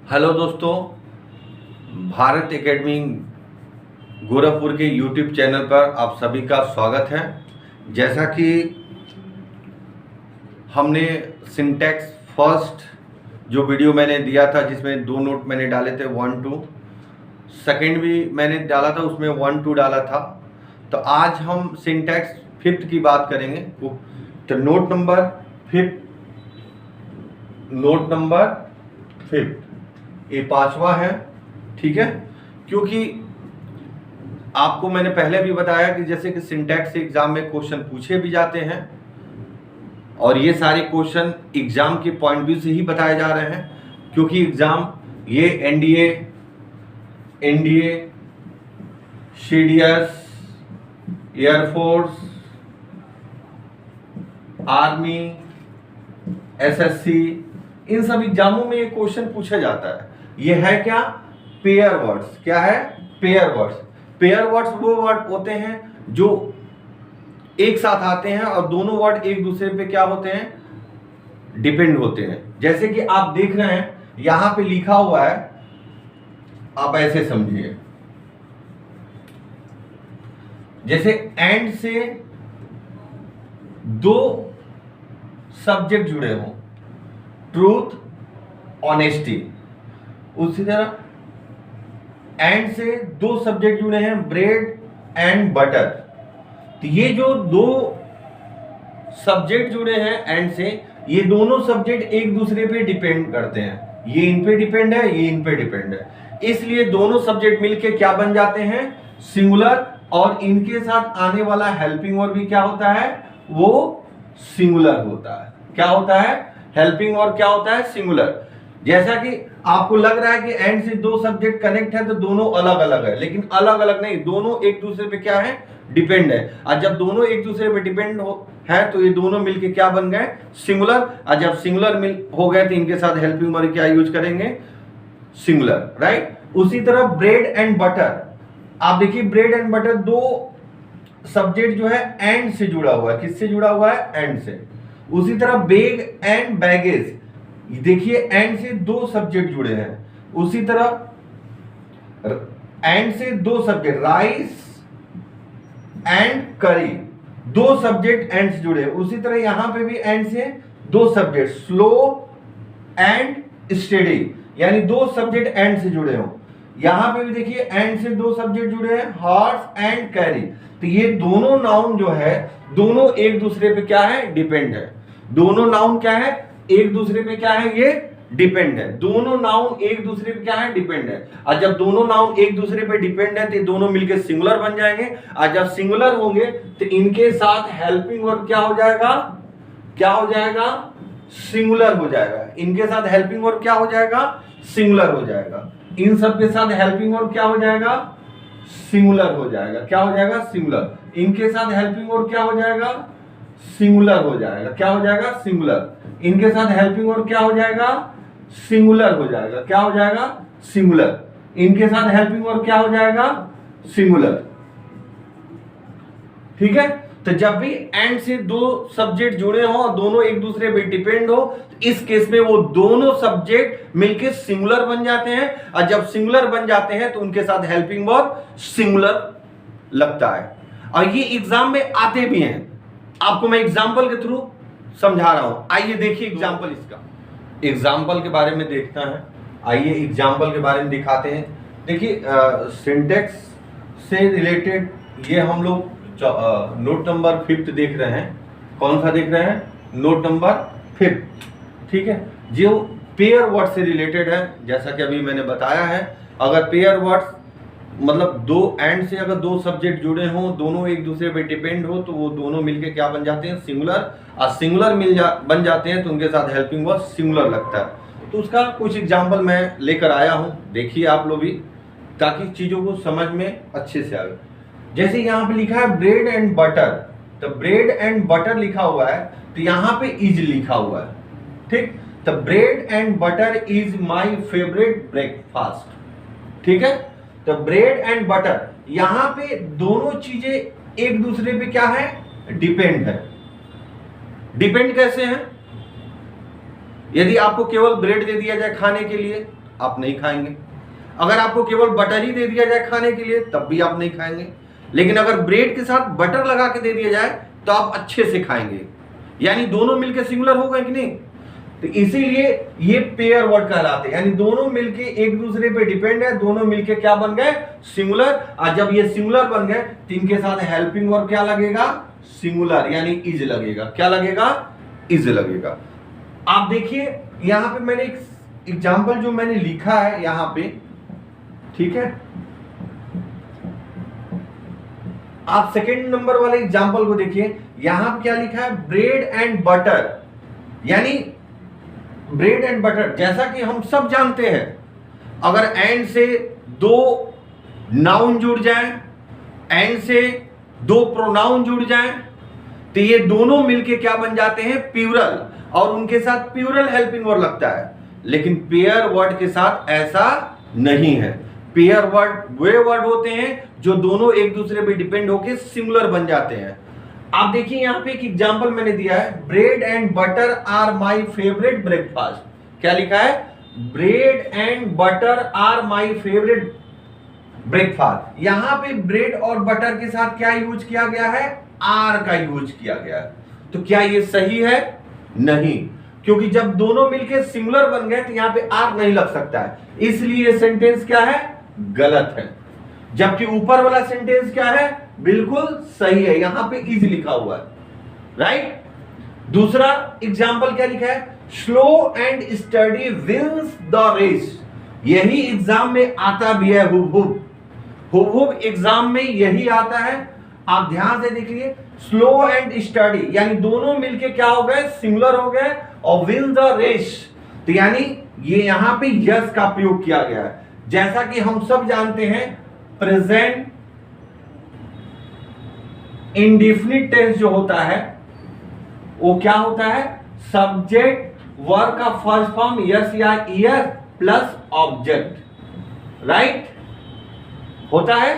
Hello दोस्तों, Bharat academy Gorakhpur के YouTube channel पर आप सभी का स्वागत है। जैसा कि हमने सिंटैक्स फर्स्ट जो वीडियो मैंने दिया था जिसमें 2 नोट मैंने डाले थे 1 2, सेकेंड भी मैंने डाला था उसमें 1 2 डाला था। तो आज हम सिंटैक्स फिफ्थ की बात करेंगे। तो नोट नंबर फिफ्थ ये 5वां है, ठीक है। क्योंकि आपको मैंने पहले भी बताया कि जैसे कि सिंटैक्स से एग्जाम में क्वेश्चन पूछे भी जाते हैं और ये सारे क्वेश्चन एग्जाम के पॉइंट व्यू से ही बताए जा रहे हैं, क्योंकि एग्जाम ये NDA, CDS, air force, army, SSC, इन सब एग्जामों में ये क्वेश्चन पूछा जाता है। ये है क्या? Pair words. क्या है? Pair words. पेयर वर्ड्स वो वर्ड होते हैं जो एक साथ आते हैं और दोनों वर्ड एक दूसरे पे क्या होते हैं? डिपेंड होते हैं। जैसे कि आप देख रहे हैं यहां पे लिखा हुआ है, आप ऐसे समझिए, जैसे एंड से 2 सब्जेक्ट जुड़े हों, ट्रूथ, ऑनेस्टी। उसी तरह एंड से 2 सब्जेक्ट जुड़े हैं, ब्रेड एंड बटर। तो ये जो 2 सब्जेक्ट जुड़े हैं एंड से, ये दोनों सब्जेक्ट एक दूसरे पे डिपेंड करते हैं। ये इन पे डिपेंड है, ये इन पे डिपेंड है, इसलिए दोनों सब्जेक्ट मिलके क्या बन जाते हैं? सिंगुलर। और इनके साथ आने वाला हेल्पिंग वर्ब भी क्या होता है? वो सिंगुलर होता है। क्या होता है? हेल्पिंग वर्ब क्या होता है? सिंगुलर। जैसा कि आपको लग रहा है कि एंड से 2 सब्जेक्ट कनेक्ट है तो दोनों अलग अलग है, लेकिन अलग अलग नहीं, दोनों एक दूसरे पे क्या है? डिपेंड है। और जब दोनों एक दूसरे पे डिपेंड है तो ये दोनों मिलके क्या बन गए? सिंगुलर। और जब सिंगुलर हो गए तो इनके साथ हेल्पिंग वर्ब क्या यूज करेंगे? Singular, right. उसी तरह ब्रेड एंड बटर, आप देखिए ब्रेड एंड बटर 2 सब्जेक्ट जो है एंड से जुड़ा हुआ है। किससे जुड़ा हुआ है? एंड से। उसी तरह बैग एंड बैगेज, देखिए एंड से 2 सब्जेक्ट जुड़े हैं। उसी तरह एंड से 2 सब्जेक्ट, राइस एंड करी, 2 सब्जेक्ट एंड से जुड़े हैं। उसी तरह यहां पे भी एंड से 2 सब्जेक्ट, स्लो एंड स्टेडी, यानी 2 सब्जेक्ट एंड से जुड़े हो। यहां पे भी देखिए एंड से 2 सब्जेक्ट जुड़े हैं, हॉर्स एंड कैरी। तो ये दोनों नाउन जो है, दोनों एक दूसरे पे क्या है? डिपेंड है। दोनों नाउन क्या है? एक दूसरे पे क्या है? ये डिपेंड है। दोनों नाउन एक दूसरे पे क्या है? डिपेंड है। और जब दोनों नाउन एक दूसरे पे डिपेंड है तो ये दोनों मिलकर सिंगुलर बन जाएंगे। और जब सिंगुलर होंगे तो इनके साथ हेल्पिंग वर्ब क्या हो जाएगा? क्या हो जाएगा? सिंगुलर हो जाएगा। इनके साथ हेल्पिंग वर्ब क्या हो जाएगा? सिंगुलर हो जाएगा। इन सब के साथ हेल्पिंग वर्ब क्या हो जाएगा? सिंगुलर हो जाएगा। क्या हो जाएगा? सिंगुलर। इनके साथ हेल्पिंग वर्ब क्या हो जाएगा? सिंगुलर हो जाएगा। क्या हो जाएगा? सिंगुलर। इनके साथ हेल्पिंग वर्ब क्या हो जाएगा? सिंगुलर हो जाएगा। क्या हो जाएगा? सिंगुलर। इनके साथ हेल्पिंग वर्ब क्या हो जाएगा? सिंगुलर। ठीक है। तो जब भी एंड से 2 सब्जेक्ट जुड़े हो और दोनों एक दूसरे पे डिपेंड हो, तो इस केस में वो दोनों सब्जेक्ट मिलके सिंगुलर बन जाते हैं। और जब सिंगुलर बन जाते हैं तो उनके साथ हेल्पिंग वर्ब सिंगुलर लगता है। और ये एग्जाम में आते भी हैं। आपको मैं एग्जाम्पल के थ्रू समझा रहा हूं। आइए देखिए एग्जाम्पल, इसका एग्जाम्पल के बारे में देखना है। आइए एग्जाम्पल के बारे में दिखाते हैं। देखिए सिंटैक्स से रिलेटेड ये हम लोग नोट नंबर 5 देख रहे हैं। कौन सा देख रहे हैं? नोट नंबर 5, ठीक है, जो पेयर वर्ड से रिलेटेड है। जैसा कि अभी मैंने बताया है, अगर पेयर वर्ड्स मतलब 2 एंड से अगर 2 सब्जेक्ट जुड़े हों, दोनों एक दूसरे पे डिपेंड हो, तो वो दोनों मिलके क्या बन जाते हैं? सिंगुलर। और सिंगुलर बन जाते हैं तो उनके साथ हेल्पिंग वर्ब सिंगुलर लगता है। तो उसका कुछ एग्जाम्पल मैं लेकर आया हूं, देखिए आप लोग भी, ताकि चीजों को समझ में अच्छे से आए। जैसे यहाँ पे लिखा है ब्रेड एंड बटर, तो ब्रेड एंड बटर लिखा हुआ है तो यहाँ पे इज लिखा हुआ है, ठीक। तो bread and butter is my favourite breakfast, ठीक है। तो ब्रेड एंड बटर, यहां पे दोनों चीजें एक दूसरे पे क्या है? डिपेंड है। डिपेंड कैसे है? यदि आपको केवल ब्रेड दे दिया जाए खाने के लिए आप नहीं खाएंगे। अगर आपको केवल बटर ही दे दिया जाए खाने के लिए तब भी आप नहीं खाएंगे। लेकिन अगर ब्रेड के साथ बटर लगा के दे दिया जाए तो आप अच्छे से खाएंगे। यानी दोनों मिलकर सिंगुलर हो गए कि नहीं? तो इसीलिए ये पेयर वर्ड कहलाते हैं, यानी दोनों मिलके एक दूसरे पे डिपेंड है, दोनों मिलके क्या बन गए? सिंगुलर। और जब ये सिंगुलर बन गए तो इनके साथ हेल्पिंग वर्ब क्या लगेगा? सिंगुलर, यानी इज लगेगा। क्या लगेगा? इज लगेगा। आप देखिए यहां पे मैंने एक एग्जाम्पल जो मैंने लिखा है यहां पे, ठीक है, आप सेकेंड नंबर वाले एग्जाम्पल को देखिए। यहां पे क्या लिखा है? ब्रेड एंड बटर, यानी ब्रेड एंड बटर। जैसा कि हम सब जानते हैं, अगर एंड से दो नाउन जुड़ जाए, एंड से दो प्रोनाउन जुड़ जाए, तो ये दोनों मिलके क्या बन जाते हैं? प्लूरल, और उनके साथ प्लूरल हेल्पिंग वर्ड लगता है। लेकिन पेयर वर्ड के साथ ऐसा नहीं है। पेयर वर्ड वे वर्ड होते हैं जो दोनों एक दूसरे पे डिपेंड होके सिंगुलर बन जाते हैं। आप देखिए यहां पे एक एग्जांपल मैंने दिया है, bread and butter are my favourite breakfast. क्या लिखा है? Bread and butter are my favourite breakfast. यहां पे ब्रेड और बटर के साथ क्या यूज किया गया है? आर का यूज किया गया है। तो क्या ये सही है? नहीं, क्योंकि जब दोनों मिलके सिंगुलर बन गए तो यहां पे आर नहीं लग सकता है, इसलिए ये सेंटेंस क्या है? गलत है। जबकि ऊपर वाला सेंटेंस क्या है? बिल्कुल सही है, यहां पे इज लिखा हुआ है, राइट। दूसरा एग्जाम्पल क्या लिखा है? Slow and steady wins the race. यही एग्जाम में आता भी है, हुबहुब एग्जाम में यही आता है। आप ध्यान से देखिए, स्लो एंड स्टडी यानी दोनों मिलके क्या हो गए? सिंगुलर हो गए, और विन द रेस, तो यानी ये यहां पे यस का प्रयोग किया गया है। जैसा कि हम सब जानते हैं, प्रेजेंट इंडेफिनिट टेंस जो होता है वो क्या होता है? सब्जेक्ट वर्ब का फर्स्ट फॉर्म यस या ईयर प्लस ऑब्जेक्ट, राइट होता है।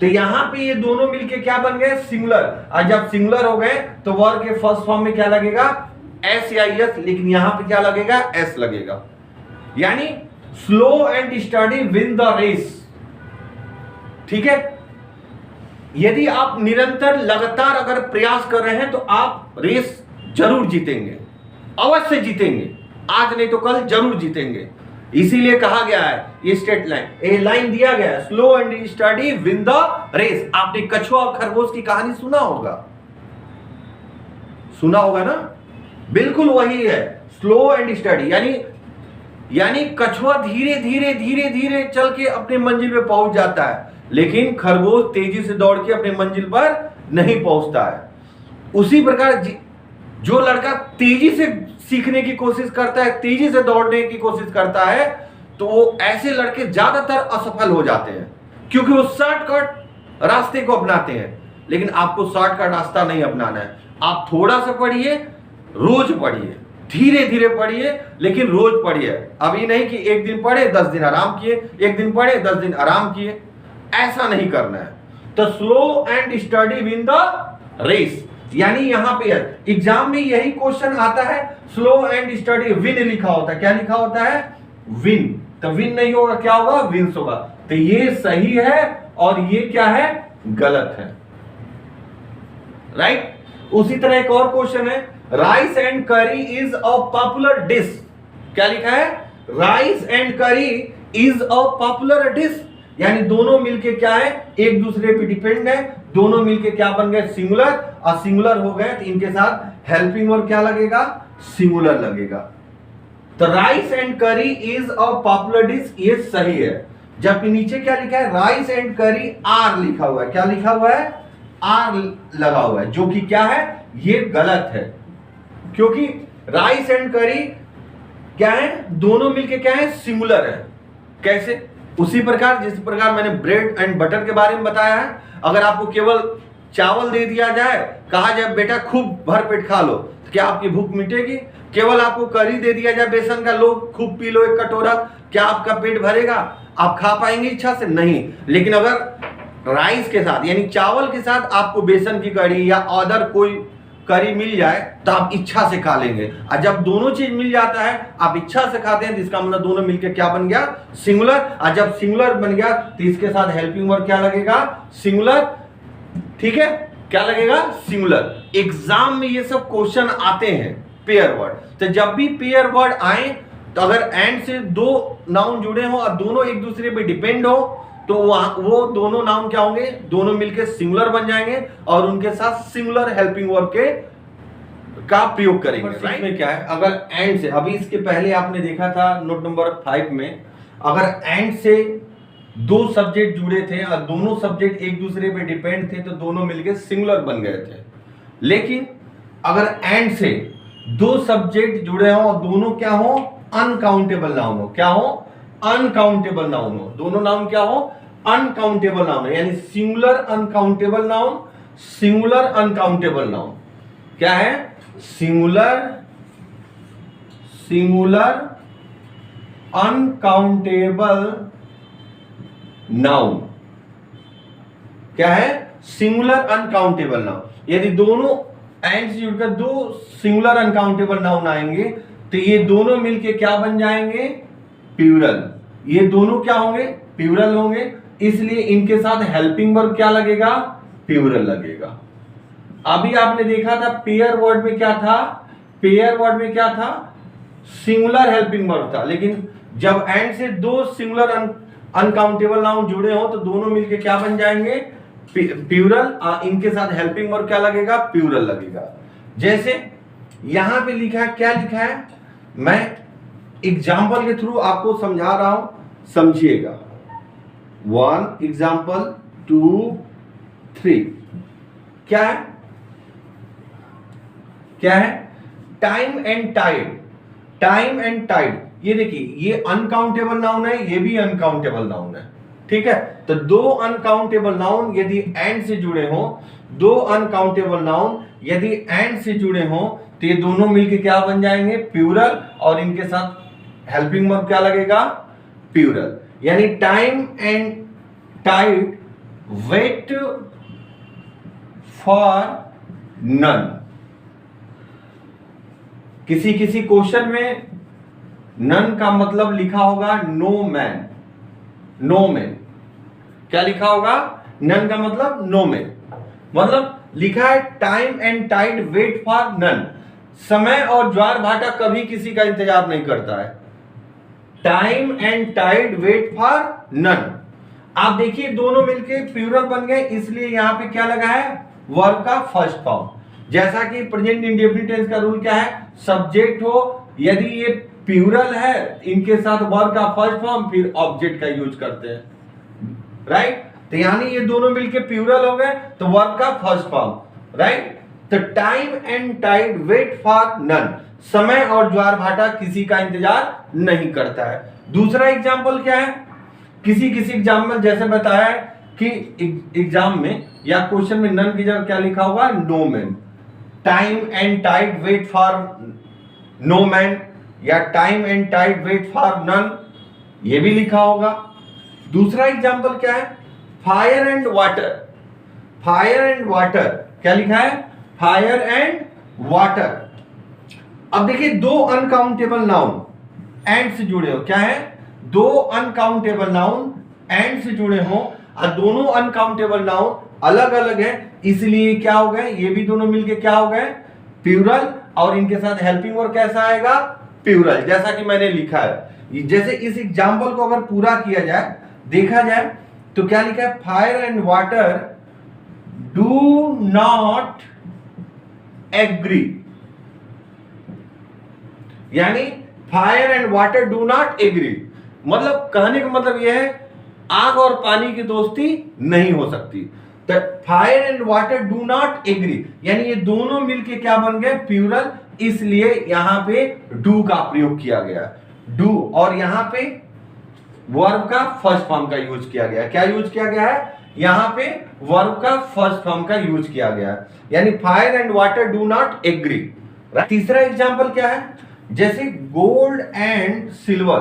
तो यहां पे ये दोनों मिलके क्या बन गए? सिंगुलर। और जब सिंगुलर हो गए तो वर्ब के फर्स्ट फॉर्म में क्या लगेगा? एस या एस, लेकिन यहां पे क्या लगेगा? एस लगेगा। यानी slow and steady win the race, ठीक है। यदि आप निरंतर लगातार अगर प्रयास कर रहे हैं तो आप रेस जरूर जीतेंगे, अवश्य जीतेंगे, आज नहीं तो कल जरूर जीतेंगे। इसीलिए कहा गया है, ये स्टेट लाइन, ये लाइन दिया गया है, slow and steady win the race. आपने कछुआ और खरगोश की कहानी सुना होगा, सुना होगा ना? बिल्कुल वही है, स्लो एंड स्टडी। यानी कछुआ धीरे धीरे धीरे धीरे चल के अपने मंजिल पे पहुंच जाता है, लेकिन खरगोश तेजी से दौड़ के अपने मंजिल पर नहीं पहुंचता है। उसी प्रकार जो लड़का तेजी से सीखने की कोशिश करता है, तेजी से दौड़ने की कोशिश करता है, तो वो ऐसे लड़के ज्यादातर असफल हो जाते हैं, क्योंकि वो शॉर्टकट रास्ते को अपनाते हैं। लेकिन आपको शॉर्टकट रास्ता नहीं अपनाना है। आप थोड़ा सा पढ़िए, रोज पढ़िए, धीरे धीरे पढ़िए, लेकिन रोज पढ़िए। अभी नहीं कि एक दिन पढ़े 10 दिन आराम किए, एक दिन पढ़े 10 दिन आराम किए, ऐसा नहीं करना है। तो slow and steady win the race, यानी यहां पे एग्जाम में यही क्वेश्चन आता है, स्लो एंड स्टडी विन लिखा होता है। क्या लिखा होता है? विन। तो विन नहीं होगा, क्या होगा? विंस होगा। तो ये सही है और ये क्या है? गलत है, राइट। उसी तरह एक और क्वेश्चन है, राइस एंड करी इज अ पॉपुलर डिश। क्या लिखा है? राइस एंड करी इज अ पॉपुलर डिश, यानी दोनों मिलके क्या है? एक दूसरे पे डिपेंड है, दोनों मिलके क्या बन गए? सिंगुलर। और सिंगुलर हो गए तो इनके साथ हेल्पिंग वर्ब क्या लगेगा? सिंगुलर लगेगा। तो राइस एंड करी इज अ पॉपुलर डिश, ये सही है। जबकि नीचे क्या लिखा है? राइस एंड करी आर लिखा हुआ है। क्या लिखा हुआ है? आर लगा हुआ है, जो कि क्या है? ये गलत है, क्योंकि राइस एंड करी क्या है? दोनों मिलके क्या है? सिंगुलर है। कैसे? उसी प्रकार जिस प्रकार मैंने ब्रेड एंड बटर के बारे में बताया है, अगर आपको केवल चावल दे दिया जाए, कहा जाए बेटा खूब भर पेट खा लो, तो क्या आपकी भूख मिटेगी? केवल आपको करी दे दिया जाए बेसन का, लो खूब पी लो एक कटोरा, क्या आपका पेट भरेगा? आप खा पाएंगे इच्छा से? नहीं। लेकिन अगर राइस के साथ यानी चावल के साथ आपको बेसन की कड़ी या अदर कोई करी मिल जाए तो आप इच्छा से खा लेंगे, और जब दोनों चीज मिल जाता है आप इच्छा से खाते हैं तो इसका मतलब दोनों मिलकर क्या बन गया, सिंगुलर। और जब सिंगुलर बन गया तो इसके साथ हेल्पिंग वर्ब क्या लगेगा, सिंगुलर। ठीक है, क्या लगेगा, सिंगुलर। एग्जाम में ये सब क्वेश्चन आते हैं पेयर वर्ड। तो जब भी पेयर वर्ड आए तो अगर एंड से दो नाउन जुड़े हो और दोनों एक दूसरे पे डिपेंड हो तो वो दोनों नाउन क्या होंगे, दोनों मिलके सिंगुलर बन जाएंगे और उनके साथ सिंगुलर हेल्पिंग वर्ब के का प्रयोग करेंगे। राइट में क्या है, अगर एंड से, अभी इसके पहले आपने देखा था नोट नंबर 5 में, अगर एंड से दो सब्जेक्ट जुड़े थे और दोनों सब्जेक्ट एक दूसरे पे डिपेंड थे तो दोनों मिलके सिंगुलर बन गए थे। लेकिन अगर एंड से दो सब्जेक्ट जुड़े हो और दोनों क्या हो, अनकाउंटेबल नाउन हो, क्या हो, अनकाउंटेबल नाउन हो, दोनों नाउन क्या हो, अनकाउंटेबल नाउन है, यानी singular uncountable noun, singular uncountable noun. क्या है, सिंगुलर अनकाउंटेबल नाउन। क्या है, सिंगुलर अनकाउंटेबल नाउन। यदि दोनों एंड से जुड़कर दो सिंगुलर अनकाउंटेबल नाउन आएंगे तो ये दोनों मिलके क्या बन जाएंगे, प्लूरल। ये दोनों क्या होंगे, प्लूरल होंगे, इसलिए इनके साथ हेल्पिंग वर्ब क्या लगेगा, प्लूरल लगेगा। अभी आपने देखा था पेयर वर्ड में क्या था, पेयर वर्ड में क्या था, सिंगुलर हेल्पिंग वर्ब था। लेकिन जब एंड से दो सिंगुलर अनकाउंटेबल नाउन जुड़े हो तो दोनों मिलके क्या बन जाएंगे, प्लूरल। इनके साथ हेल्पिंग वर्ब क्या लगेगा, प्लूरल लगेगा। जैसे यहां पे लिखा है, क्या लिखा है, मैं एग्जाम्पल के थ्रू आपको समझा रहा हूं, समझिएगा। 1 एग्जाम्पल, 2 3। क्या है, क्या है, time and tide. Time and tide, ये देखिए, ये अनकाउंटेबल नाउन है, ये भी अनकाउंटेबल नाउन है। ठीक है, तो दो अनकाउंटेबल नाउन यदि एंड से जुड़े हो, दो अनकाउंटेबल नाउन यदि एंड से जुड़े हो तो ये दोनों मिलके क्या बन जाएंगे, प्लूरल, और इनके साथ हेल्पिंग वर्ब क्या लगेगा, प्लूरल। यानी time and tide wait for none. किसी किसी क्वेश्चन में नन का मतलब लिखा होगा नो मैन, नो मैन। क्या लिखा होगा, नन का मतलब नो मैन, मतलब लिखा है time and tide wait for none. समय और ज्वार भाटा कभी किसी का इंतजार नहीं करता है। Time and tide wait for none. आप देखिए दोनों मिलके प्लूरल बन गए, इसलिए यहां पे क्या लगा है, वर्ब का फर्स्ट फॉर्म। जैसा कि प्रेजेंट इंडेफिनिट टेंस का रूल क्या है, सब्जेक्ट हो, यदि ये प्लूरल है इनके साथ वर्ब का फर्स्ट फॉर्म, फिर ऑब्जेक्ट का यूज करते हैं। राइट, तो यानी ये दोनों मिलके प्लूरल हो गए तो वर्ब का फर्स्ट फॉर्म। राइट, तो time and tide wait for none. समय और ज्वार भाटा किसी का इंतजार नहीं करता है। दूसरा एग्जाम्पल क्या है, किसी किसी एग्जाम्पल जैसे बताया है कि एग्जाम में या क्वेश्चन में नन की जगह क्या लिखा होगा, no man. Time and tide wait for no man या time and tide wait for none, ये भी लिखा होगा। दूसरा एग्जाम्पल क्या है, fire and water. Fire and water, क्या लिखा है, फायर एंड वाटर। अब देखिए दो अनकाउंटेबल नाउन एंड से जुड़े हो, क्या है, दो अनकाउंटेबल नाउन एंड से जुड़े हो और दोनों अनकाउंटेबल नाउन अलग अलग है, इसलिए क्या हो गए, ये भी दोनों मिलके क्या हो गए, प्लूरल, और इनके साथ हेल्पिंग वर्ब कैसा आएगा, प्लूरल, जैसा कि मैंने लिखा है। जैसे इस एग्जाम्पल को अगर पूरा किया जाए, देखा जाए तो क्या लिखा है, fire and water do not agree. यानी fire and water do not agree, मतलब कहने का मतलब यह है आग और पानी की दोस्ती नहीं हो सकती। तो fire and water do not agree, यानी ये दोनों मिलके क्या बन गए, प्लूरल, इसलिए यहां पे डू का प्रयोग किया गया, डू, और यहां पे वर्ब का फर्स्ट फॉर्म का यूज किया गया। क्या यूज किया गया है, यहां पे वर्ब का फर्स्ट फॉर्म का यूज किया गया है, यानी fire and water do not agree. तीसरा एग्जांपल क्या है, जैसे गोल्ड एंड सिल्वर,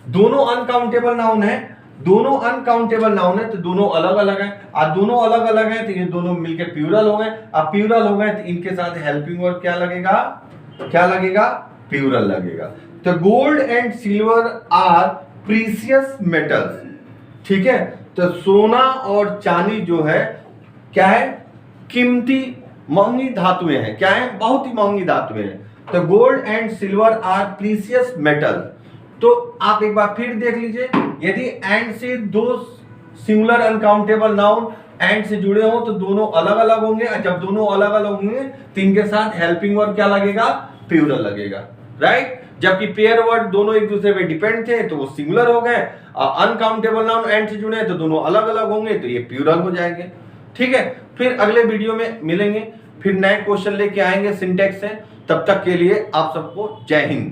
दोनों अनकाउंटेबल नाउन है, दोनों अनकाउंटेबल नाउन है तो दोनों अलग अलग है, अब दोनों अलग अलग है तो ये दोनों मिलके प्लूरल हो गए। अब प्लूरल हो गए तो इनके साथ हेल्पिंग वर्ब क्या लगेगा, क्या लगेगा, प्लूरल लगेगा। तो gold and silver are precious metals, ठीक है। तो सोना और चांदी जो है क्या है, कीमती महंगी धातुएं हैं, क्या है, बहुत ही महंगी धातुएं हैं। तो gold and silver are precious metal. तो आप एक बार फिर देख लीजिए, यदि एंड से दो सिंगुलर अनकाउंटेबल नाउन एंड से जुड़े हो तो दोनों अलग अलग होंगे, और जब दोनों अलग अलग होंगे तो इनके साथ हेल्पिंग वर्ब क्या लगेगा, प्लूरल लगेगा, राइट। जबकि पेयर वर्ड दोनों एक दूसरे पे डिपेंड थे तो वो सिंगुलर हो गए, और अनकाउंटेबल नाउन एंड से जुड़े तो दोनों अलग अलग होंगे तो ये प्लूरल हो जाएंगे, ठीक है। फिर अगले वीडियो में मिलेंगे, फिर नए क्वेश्चन लेके आएंगे सिंटेक्स से। तब तक के लिए आप सबको जय हिंद।